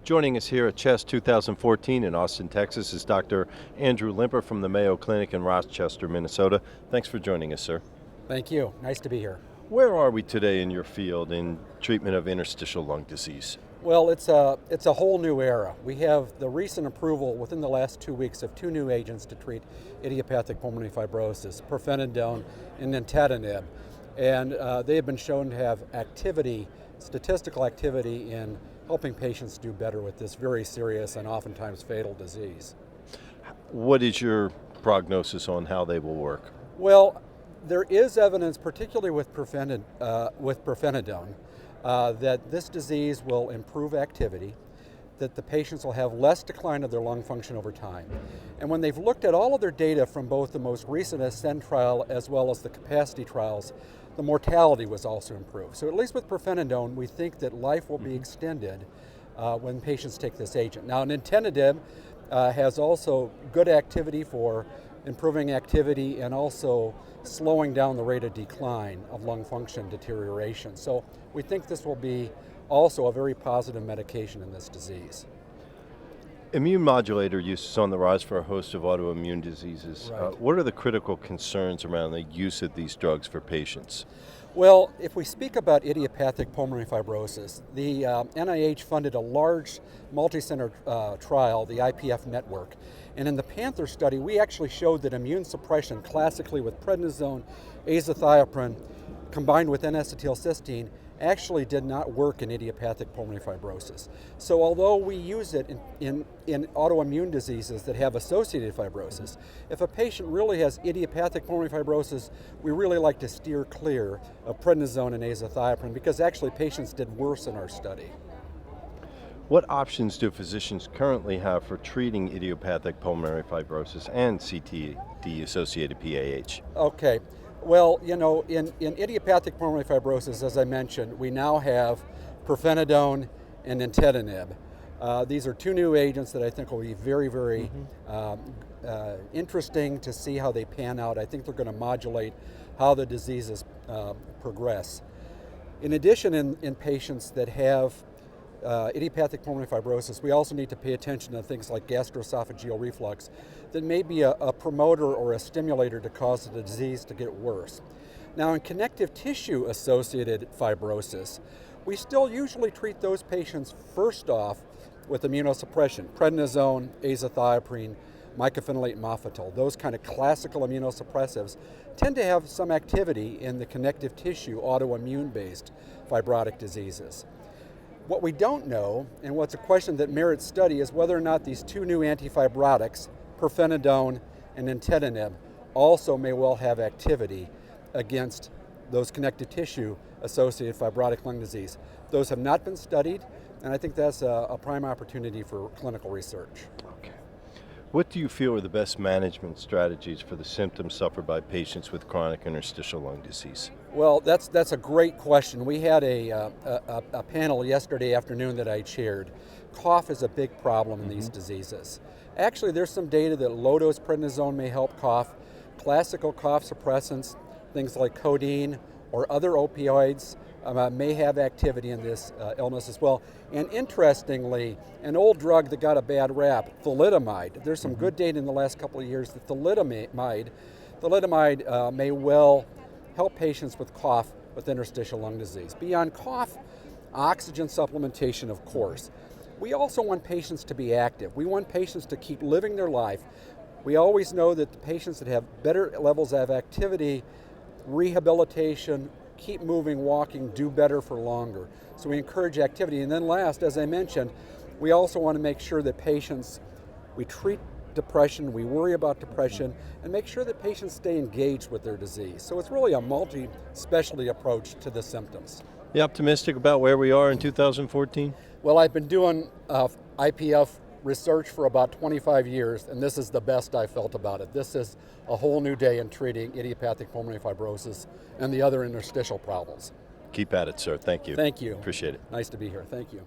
Joining us here at CHEST 2014 in Austin, Texas is Dr. Andrew Limper from the Mayo Clinic in Rochester, Minnesota. Thanks for joining us, sir. Thank you. Nice to be here. Where are we today in your field in treatment of interstitial lung disease? Well, it's a whole new era. We have the recent approval within the last 2 weeks of two new agents to treat idiopathic pulmonary fibrosis, pirfenidone and nintedanib. And they have been shown to have activity, statistical activity in helping patients do better with this very serious and oftentimes fatal disease. What is your prognosis on how they will work? Well, there is evidence, particularly with pirfenidone, that this disease will improve activity, that the patients will have less decline of their lung function over time. And when they've looked at all of their data from both the most recent ASCEND trial as well as the capacity trials, the mortality was also improved. So at least with pirfenidone, we think that life will be extended when patients take this agent. Now, nintedanib has also good activity for improving activity and also slowing down the rate of decline of lung function deterioration. So we think this will be also a very positive medication in this disease. Immune modulator use is on the rise for a host of autoimmune diseases. Right. What are the critical concerns around the use of these drugs for patients? Well, if we speak about idiopathic pulmonary fibrosis, the NIH funded a large multi-center trial, the IPF network. And in the Panther study, we actually showed that immune suppression, classically with prednisone, azathioprine, combined with N-acetylcysteine, actually did not work in idiopathic pulmonary fibrosis. So although we use it in autoimmune diseases that have associated fibrosis, if a patient really has idiopathic pulmonary fibrosis, we really like to steer clear of prednisone and azathioprine because actually patients did worse in our study. What options do physicians currently have for treating idiopathic pulmonary fibrosis and CTD-associated PAH? Okay. Well, you know, in idiopathic pulmonary fibrosis, as I mentioned, we now have pirfenidone and nintedanib. These are two new agents that I think will be very interesting to see how they pan out. I think they're going to modulate how the diseases progress. In addition, in patients that have idiopathic pulmonary fibrosis, we also need to pay attention to things like gastroesophageal reflux that may be a promoter or a stimulator to cause the disease to get worse. Now, in connective tissue associated fibrosis, we still usually treat those patients first off with immunosuppression, prednisone, azathioprine, mycophenolate mofetil. Those kind of classical immunosuppressives tend to have some activity in the connective tissue autoimmune-based fibrotic diseases. What we don't know, and what's a question that merits study, is whether or not these two new antifibrotics, pirfenidone and nintedanib, also may well have activity against those connective tissue associated fibrotic lung disease. Those have not been studied, and I think that's a prime opportunity for clinical research. Okay. What do you feel are the best management strategies for the symptoms suffered by patients with chronic interstitial lung disease? Well, that's a great question. We had a panel yesterday afternoon that I chaired. Cough is a big problem in these diseases. Actually, there's some data that low-dose prednisone may help cough. Classical cough suppressants, things like codeine or other opioids, may have activity in this illness as well. And interestingly, an old drug that got a bad rap, thalidomide, there's some good data in the last couple of years that thalidomide may well help patients with cough with interstitial lung disease. Beyond cough, oxygen supplementation, of course. We also want patients to be active. We want patients to keep living their life. We always know that the patients that have better levels of activity, rehabilitation, keep moving, walking, do better for longer. So we encourage activity. And then last, as I mentioned, we also want to make sure that we treat depression, we worry about depression, and make sure that patients stay engaged with their disease. So it's really a multi-specialty approach to the symptoms. You optimistic about where we are in 2014? Well, I've been doing IPF research for about 25 years, and this is the best I felt about it. This is a whole new day in treating idiopathic pulmonary fibrosis and the other interstitial problems. Keep at it, sir. Thank you. Thank you. Appreciate it. Nice to be here. Thank you.